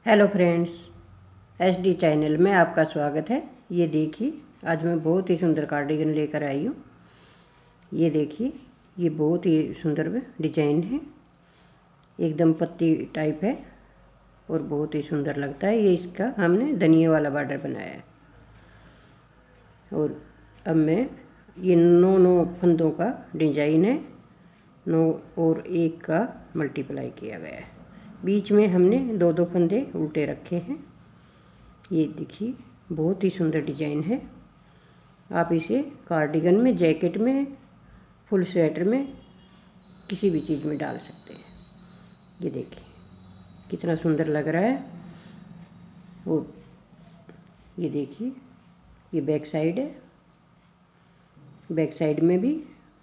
Hello friends, SD channel में आपका स्वागत है। ये देखिए, आज मैं बहुत ही सुंदर कार्डिगन लेकर आई हूँ। ये देखिए, ये बहुत ही सुंदर डिजाइन है, एकदम पत्ती टाइप है और बहुत ही सुंदर लगता है। ये इसका हमने धनिया वाला बॉर्डर बनाया है। और अब मैं ये 9 फंदों का डिजाइन है, 9 और 1 का मल्टीप्लाई किया गया है। बीच में हमने 2 फंदे उल्टे रखे हैं। ये देखिए, बहुत ही सुंदर डिजाइन है। आप इसे कार्डिगन में, जैकेट में, फुल स्वेटर में, किसी भी चीज़ में डाल सकते हैं। ये देखिए कितना सुंदर लग रहा है। और ये देखिए, ये बैक साइड है। बैक साइड में भी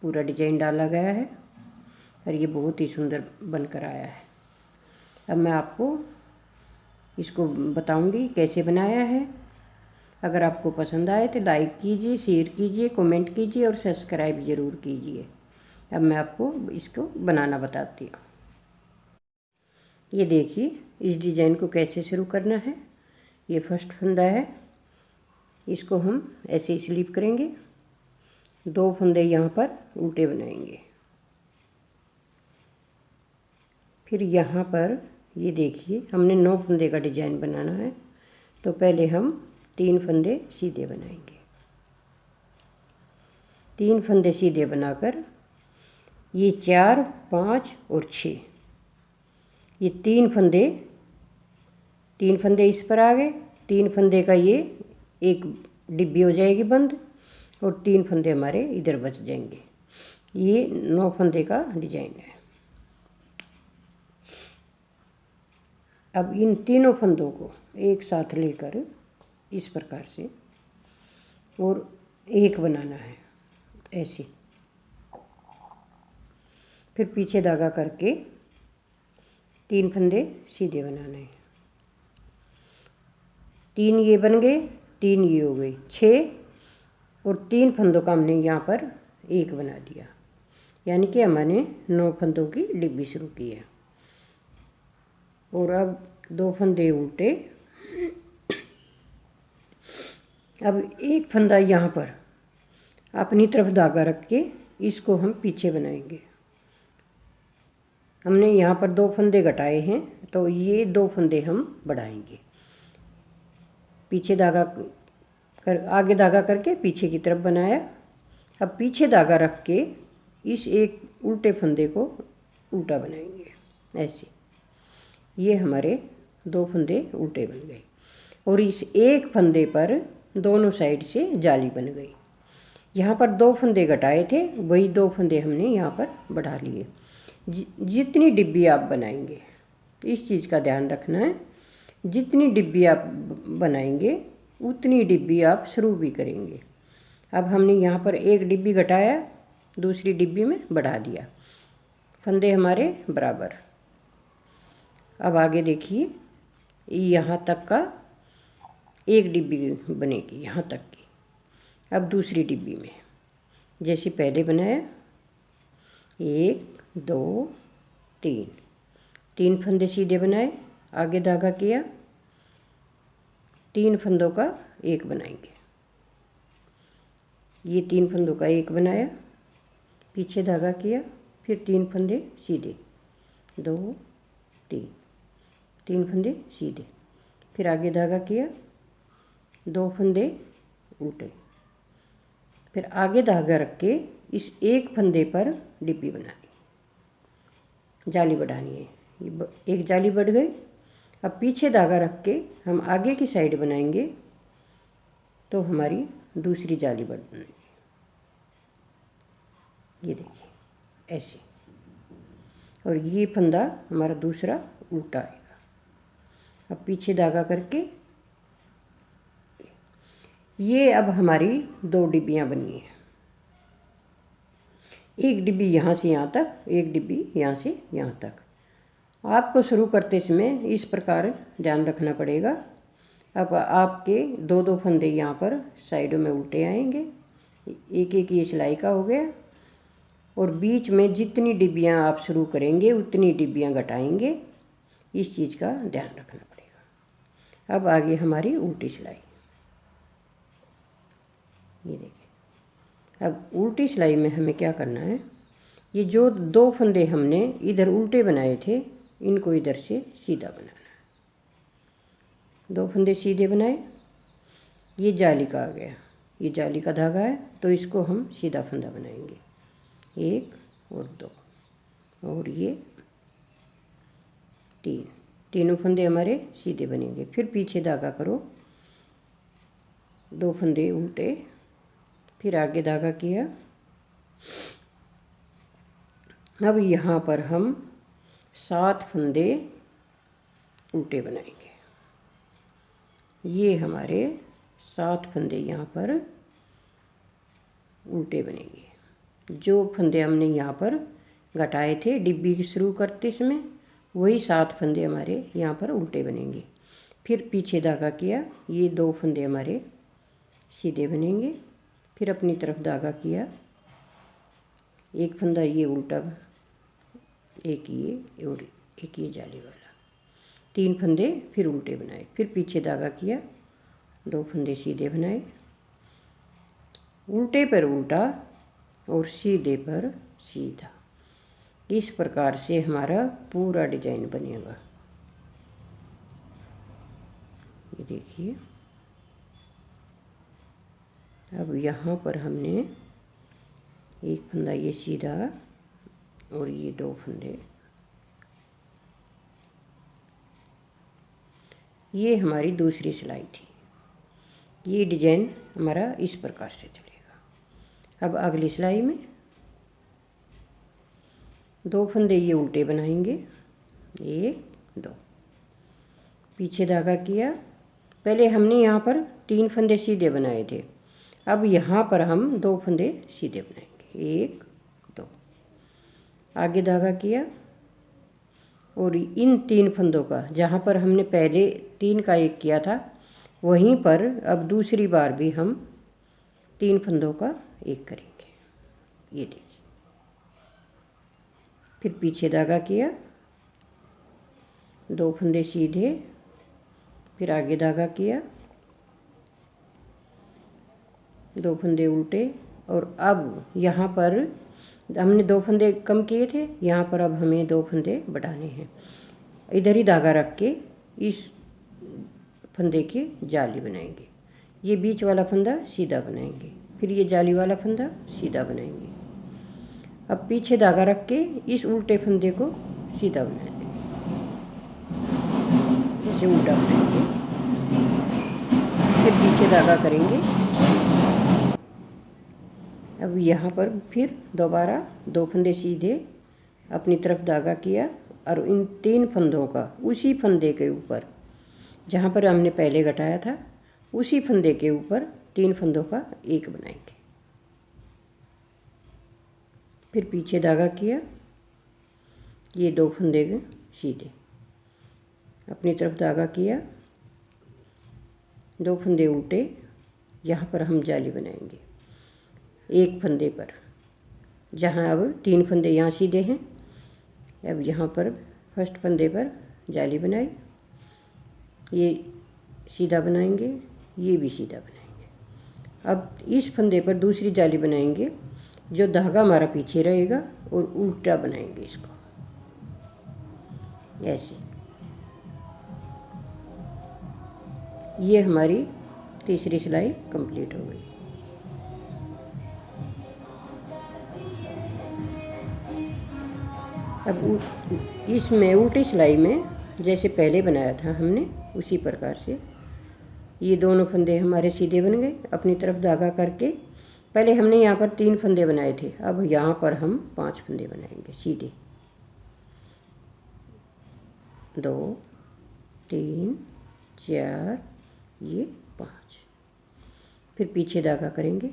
पूरा डिजाइन डाला गया है और ये बहुत ही सुंदर बनकर आया है। अब मैं आपको इसको बताऊंगी कैसे बनाया है। अगर आपको पसंद आए तो लाइक कीजिए, शेयर कीजिए, कमेंट कीजिए और सब्सक्राइब ज़रूर कीजिए। अब मैं आपको इसको बनाना बताती हूँ। ये देखिए, इस डिज़ाइन को कैसे शुरू करना है। ये फर्स्ट फंदा है, इसको हम ऐसे ही स्लिप करेंगे। 2 फंदे यहाँ पर उल्टे बनाएंगे। फिर यहाँ पर ये देखिए, हमने 9 फंदे का डिजाइन बनाना है, तो पहले हम 3 फंदे सीधे बनाएंगे। 3 फंदे सीधे बनाकर ये 4, 5 और 6, ये 3 फंदे इस पर आ गए। 3 फंदे का ये एक डिब्बी हो जाएगी बंद और 3 फंदे हमारे इधर बच जाएंगे। ये 9 फंदे का डिजाइन है। अब इन तीनों फंदों को एक साथ लेकर इस प्रकार से और एक बनाना है ऐसे। फिर पीछे धागा करके 3 फंदे सीधे बनाने हैं। 3 ये बन गए, 3 ये हो गए, 6 और 3 फंदों का हमने यहाँ पर एक बना दिया, यानी कि हमने 9 फंदों की डिब्बी शुरू की है। और अब 2 फंदे उल्टे। अब एक फंदा यहाँ पर अपनी तरफ धागा रख के इसको हम पीछे बनाएंगे। हमने यहाँ पर 2 फंदे घटाए हैं, तो ये 2 फंदे हम बढ़ाएंगे। पीछे धागा कर आगे धागा करके पीछे की तरफ बनाया। अब पीछे धागा रख के इस एक उल्टे फंदे को उल्टा बनाएंगे ऐसे। ये हमारे 2 फंदे उल्टे बन गए और इस एक फंदे पर दोनों साइड से जाली बन गई। यहाँ पर 2 फंदे घटाए थे, वही 2 फंदे हमने यहाँ पर बढ़ा लिए। जितनी डिब्बी आप बनाएंगे, इस चीज़ का ध्यान रखना है, जितनी डिब्बी आप बनाएंगे उतनी डिब्बी आप शुरू भी करेंगे। अब हमने यहाँ पर एक डिब्बी घटाया, दूसरी डिब्बी में बढ़ा दिया, फंदे हमारे बराबर। अब आगे देखिए, यहाँ तक का एक डिब्बी बनेगी, यहाँ तक की। अब दूसरी डिब्बी में जैसे पहले बनाया, 1, 2, 3 फंदे सीधे बनाए, आगे धागा किया, 3 फंदों का एक बनाएंगे। ये 3 फंदों का एक बनाया, पीछे धागा किया, फिर 3 फंदे सीधे, 2, 3 फंदे सीधे, फिर आगे धागा किया, 2 फंदे उल्टे, फिर आगे धागा रख के इस एक फंदे पर डिब्बी बनानी, जाली बढ़ानी है। ये एक जाली बढ़ गई। अब पीछे धागा रख के हम आगे की साइड बनाएंगे, तो हमारी दूसरी जाली बढ़ बनेगी। ये देखिए ऐसे। और ये फंदा हमारा दूसरा उल्टा आएगा। अब पीछे धागा करके ये अब हमारी 2 डिब्बियाँ बनी हैं। एक डिब्बी यहाँ से यहाँ तक, एक डिब्बी यहाँ से यहाँ तक। आपको शुरू करते समय इस प्रकार ध्यान रखना पड़ेगा। अब आपके 2 फंदे यहाँ पर साइडों में उल्टे आएंगे, एक एक ये सिलाई का हो गया। और बीच में जितनी डिब्बियाँ आप शुरू करेंगे उतनी डिब्बियाँ घटाएंगे। इस चीज़ का ध्यान रखना पड़ेगा। अब आगे हमारी उल्टी सिलाई। ये देखिए, अब उल्टी सिलाई में हमें क्या करना है, ये जो 2 फंदे हमने इधर उल्टे बनाए थे इनको इधर से सीधा बनाना है। 2 फंदे सीधे बनाए, ये जाली का आ गया, ये जाली का धागा है तो इसको हम सीधा फंदा बनाएंगे, 1 और 2 और ये 3, तीनों फंदे हमारे सीधे बनेंगे। फिर पीछे धागा करो, 2 फंदे उल्टे, फिर आगे धागा किया। अब यहाँ पर हम 7 फंदे उल्टे बनाएंगे। ये हमारे 7 फंदे यहाँ पर उल्टे बनेंगे। जो फंदे हमने यहाँ पर घटाए थे डिब्बी शुरू करते समय, वही 7 फंदे हमारे यहाँ पर उल्टे बनेंगे। फिर पीछे धागा किया, ये 2 फंदे हमारे सीधे बनेंगे। फिर अपनी तरफ धागा किया, एक फंदा ये उल्टा, एक ये और एक ये जाली वाला, 3 फंदे फिर उल्टे बनाए। फिर पीछे धागा किया, 2 फंदे सीधे बनाए, उल्टे पर उल्टा और सीधे पर सीधा। इस प्रकार से हमारा पूरा डिजाइन बनेगा। ये देखिए, अब यहाँ पर हमने एक फंदा ये सीधा और ये 2 फंदे, ये हमारी दूसरी सिलाई थी। ये डिजाइन हमारा इस प्रकार से चलेगा। अब अगली सिलाई में 2 फंदे ये उल्टे बनाएंगे, 1 2, पीछे धागा किया। पहले हमने यहाँ पर 3 फंदे सीधे बनाए थे, अब यहाँ पर हम 2 फंदे सीधे बनाएंगे, 1 2, आगे धागा किया और इन 3 फंदों का, जहाँ पर हमने पहले 3 का 1 किया था वहीं पर अब दूसरी बार भी हम 3 फंदों का 1 करेंगे। ये देखिए, फिर पीछे धागा किया, 2 फंदे सीधे, फिर आगे धागा किया, 2 फंदे उल्टे और अब यहाँ पर हमने 2 फंदे कम किए थे, यहाँ पर अब हमें 2 फंदे बढ़ाने हैं। इधर ही धागा रख के इस फंदे की जाली बनाएंगे, ये बीच वाला फंदा सीधा बनाएंगे, फिर ये जाली वाला फंदा सीधा बनाएंगे। अब पीछे धागा रख के इस उल्टे फंदे को सीधा बना देंगे, जैसे उल्टा बनाएंगे, फिर पीछे धागा करेंगे। अब यहाँ पर फिर दोबारा 2 फंदे सीधे, अपनी तरफ धागा किया और इन 3 फंदों का उसी फंदे के ऊपर, जहाँ पर हमने पहले घटाया था उसी फंदे के ऊपर 3 फंदों का 1 बनाएंगे। फिर पीछे धागा किया, ये 2 फंदे सीधे, अपनी तरफ धागा किया, 2 फंदे उल्टे, यहाँ पर हम जाली बनाएंगे 1 फंदे पर, जहाँ अब 3 फंदे यहाँ सीधे हैं। अब यहाँ पर फर्स्ट फंदे पर जाली बनाई, ये सीधा बनाएंगे, ये भी सीधा बनाएंगे। अब इस फंदे पर दूसरी जाली बनाएंगे, जो धागा हमारा पीछे रहेगा और उल्टा बनाएंगे इसको, ऐसे। ये हमारी तीसरी सिलाई कंप्लीट हो गई। अब इसमें उल्टी सिलाई में जैसे पहले बनाया था हमने उसी प्रकार से ये दोनों फंदे हमारे सीधे बन गए। अपनी तरफ धागा करके पहले हमने यहाँ पर 3 फंदे बनाए थे, अब यहाँ पर हम 5 फंदे बनाएंगे सीधे, 2 3 4, ये 5, फिर पीछे धागा करेंगे,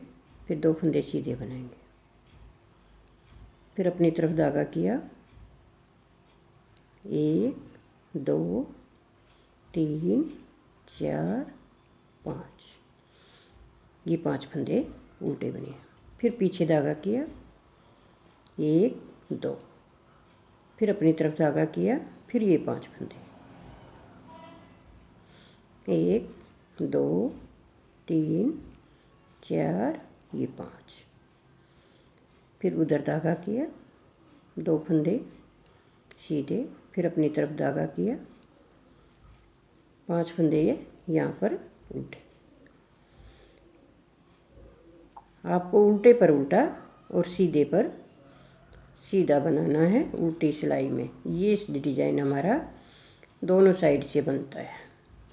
फिर 2 फंदे सीधे बनाएंगे, फिर अपनी तरफ धागा किया, 1 2 3 4 5, ये 5 फंदे उल्टे बने। फिर पीछे धागा किया, 1 2, फिर अपनी तरफ धागा किया, फिर ये 5 फंदे, 1 2 3 4 ये 5। फिर उधर धागा किया, 2 फंदे सीधे, फिर अपनी तरफ धागा किया, 5 फंदे ये यहाँ पर उल्टे। आपको उल्टे पर उल्टा और सीधे पर सीधा बनाना है उल्टी सिलाई में। ये डिजाइन हमारा दोनों साइड से बनता है।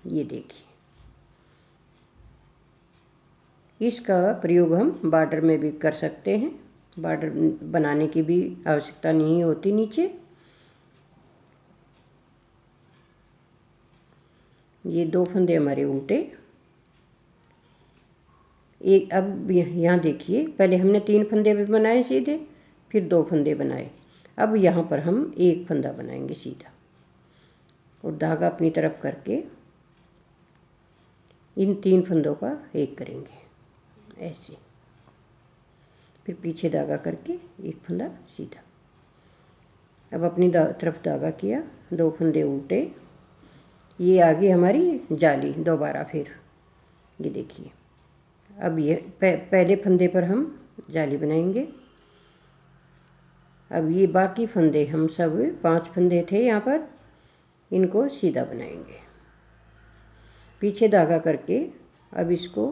ये देखिए, इसका प्रयोग हम बॉर्डर में भी कर सकते हैं। बॉर्डर बनाने की भी आवश्यकता नहीं होती नीचे। ये 2 फंदे हमारे उल्टे। एक अब यहाँ देखिए, पहले हमने 3 फंदे भी बनाए सीधे, फिर 2 फंदे बनाए। अब यहाँ पर हम 1 फंदा बनाएंगे सीधा और धागा अपनी तरफ करके इन 3 फंदों का एक करेंगे ऐसे। फिर पीछे धागा करके 1 फंदा सीधा। अब अपनी तरफ धागा किया, 2 फंदे उल्टे। ये आगे हमारी जाली दोबारा फिर ये देखिए। अब ये पहले फंदे पर हम जाली बनाएंगे। अब ये बाकी फंदे हम सब 5 फंदे थे यहाँ पर, इनको सीधा बनाएंगे। पीछे धागा करके अब इसको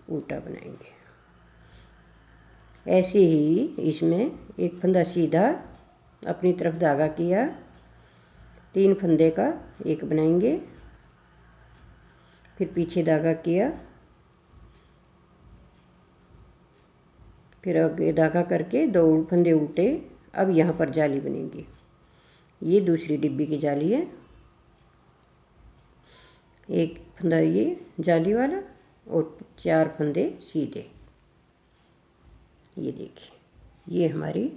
उल्टा बनाएंगे। ऐसे ही इसमें 1 फंदा सीधा, अपनी तरफ धागा किया, 3 फंदे का एक बनाएंगे। फिर पीछे धागा किया, फिर आगे धागा करके 2 फंदे उल्टे। अब यहाँ पर जाली बनेगी। ये दूसरी डिब्बी की जाली है। 1 फंदा ये जाली वाला और 4 फंदे सीधे। ये देखिए, ये हमारी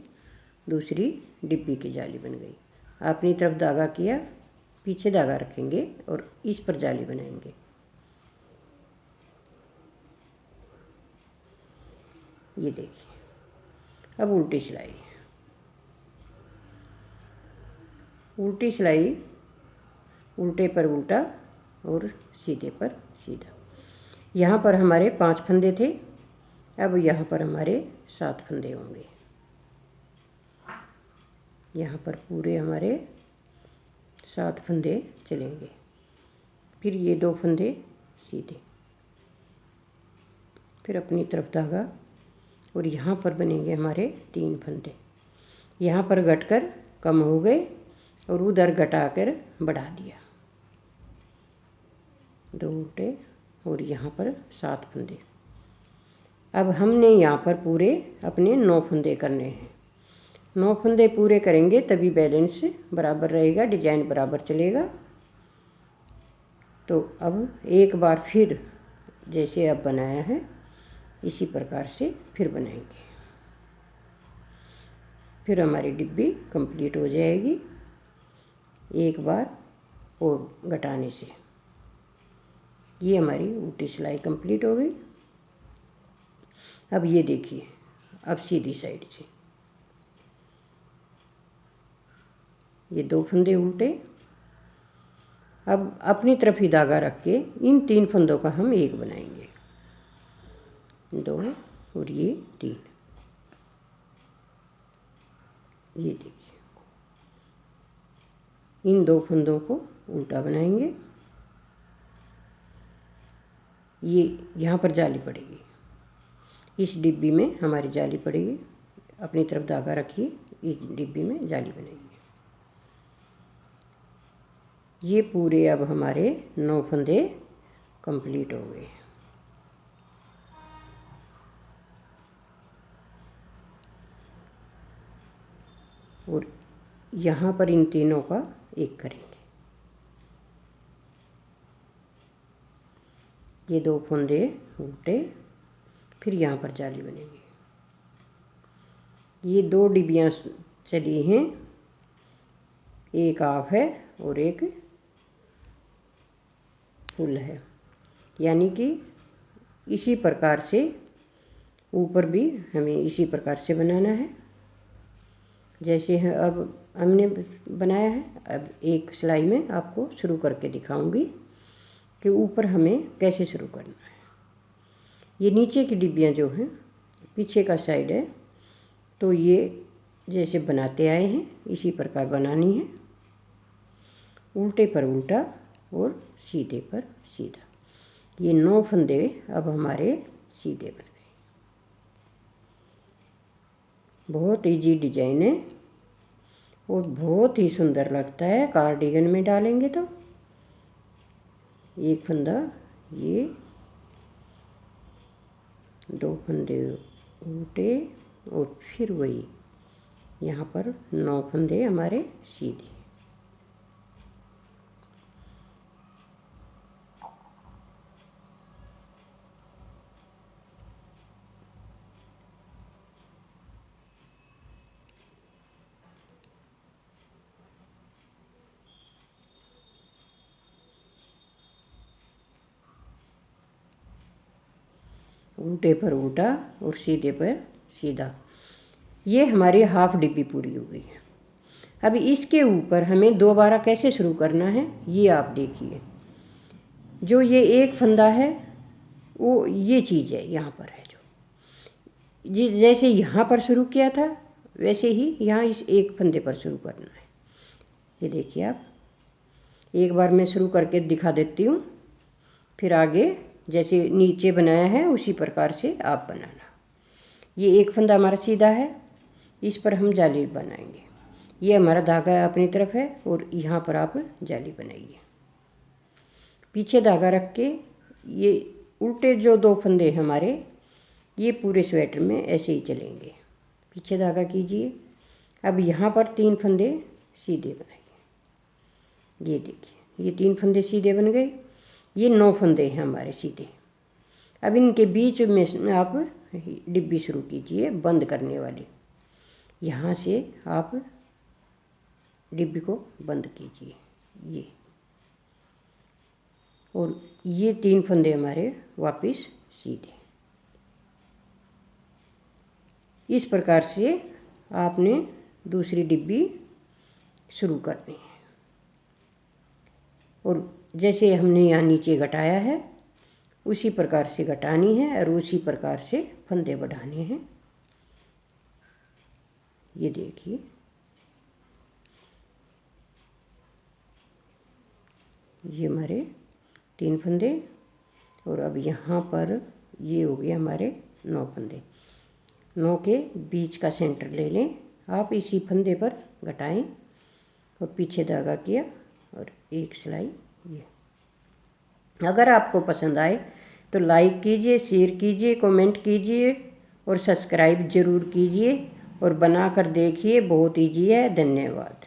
दूसरी डिब्बी की जाली बन गई। अपनी तरफ धागा किया, पीछे धागा रखेंगे और इस पर जाली बनाएंगे। ये देखिए, अब उल्टी सिलाई। उल्टी सिलाई, उल्टे पर उल्टा और सीधे पर सीधा। यहाँ पर हमारे 5 फंदे थे, अब यहाँ पर हमारे 7 फंदे होंगे। यहाँ पर पूरे हमारे 7 फंदे चलेंगे। फिर ये 2 फंदे सीधे, फिर अपनी तरफ धागा और यहाँ पर बनेंगे हमारे 3 फंदे। यहाँ पर घटकर कम हो गए और उधर घटाकर बढ़ा दिया, 2 उल्टे और यहाँ पर 7 फंदे। अब हमने यहाँ पर पूरे अपने 9 फंदे करने हैं। 9 फंदे पूरे करेंगे तभी बैलेंस बराबर रहेगा, डिजाइन बराबर चलेगा। तो अब एक बार फिर जैसे अब बनाया है इसी प्रकार से फिर बनाएंगे। फिर हमारी डिब्बी कंप्लीट हो जाएगी एक बार और घटाने से। ये हमारी उल्टी सिलाई कंप्लीट हो गई। अब ये देखिए, अब सीधी साइड से ये 2 फंदे उल्टे। अब अपनी तरफ ही धागा रख के इन 3 फंदों का हम एक बनाएंगे, 2 और ये 3। ये देखिए, इन 2 फंदों को उल्टा बनाएंगे। ये यहाँ पर जाली पड़ेगी, इस डिब्बी में हमारी जाली पड़ेगी। अपनी तरफ धागा रखिए, इस डिब्बी में जाली बनेगी। ये पूरे अब हमारे 9 फंदे कंप्लीट हो गए। और यहाँ पर इन तीनों का एक करेंगे। ये 2 फंदे उल्टे, फिर यहाँ पर जाली बनेगी। ये 2 डिब्बियाँ चली हैं, एक हाफ है और एक फुल है, यानी कि इसी प्रकार से ऊपर भी हमें इसी प्रकार से बनाना है जैसे है अब हमने बनाया है। अब एक सिलाई में आपको शुरू करके दिखाऊंगी कि ऊपर हमें कैसे शुरू करना है। ये नीचे की डिब्बियाँ जो हैं पीछे का साइड है, तो ये जैसे बनाते आए हैं इसी प्रकार बनानी है, उल्टे पर उल्टा और सीधे पर सीधा। ये 9 फंदे अब हमारे सीधे बन गए। बहुत इजी डिजाइन है और बहुत ही सुंदर लगता है। कार्डिगन में डालेंगे तो एक फंदा, ये 2 फंदे उल्टे और फिर वही यहाँ पर 9 फंदे हमारे सीधे। उल्टे पर उल्टा और सीधे पर सीधा। ये हमारी हाफ डिब्बी पूरी हो गई है। अब इसके ऊपर हमें दोबारा कैसे शुरू करना है ये आप देखिए। जो ये एक फंदा है वो ये चीज़ है यहाँ पर है, जो जैसे यहाँ पर शुरू किया था वैसे ही यहाँ इस एक फंदे पर शुरू करना है। ये देखिए आप, एक बार मैं शुरू करके दिखा देती हूँ, फिर आगे जैसे नीचे बनाया है उसी प्रकार से आप बनाना। ये एक फंदा हमारा सीधा है, इस पर हम जाली बनाएंगे। ये हमारा धागा अपनी तरफ है और यहाँ पर आप जाली बनाइए। पीछे धागा रख के ये उल्टे जो 2 फंदे हमारे ये पूरे स्वेटर में ऐसे ही चलेंगे। पीछे धागा कीजिए। अब यहाँ पर 3 फंदे सीधे बनाइए। ये देखिए, ये 3 फंदे सीधे बन गए। ये 9 फंदे हैं हमारे सीधे। अब इनके बीच में आप डिब्बी शुरू कीजिए बंद करने वाली। यहाँ से आप डिब्बी को बंद कीजिए ये, और ये 3 फंदे हमारे वापस सीधे। इस प्रकार से आपने दूसरी डिब्बी शुरू करनी है। और जैसे हमने यहाँ नीचे घटाया है उसी प्रकार से घटानी है और उसी प्रकार से फंदे बढ़ाने हैं। ये देखिए, ये हमारे 3 फंदे और अब यहाँ पर ये हो गए हमारे 9 फंदे। 9 के बीच का सेंटर ले लें आप, इसी फंदे पर घटाएं और पीछे धागा किया और एक सिलाई। ये अगर आपको पसंद आए तो लाइक कीजिए, शेयर कीजिए, कमेंट कीजिए और सब्सक्राइब ज़रूर कीजिए और बना कर देखिए। बहुत ईजी है। धन्यवाद।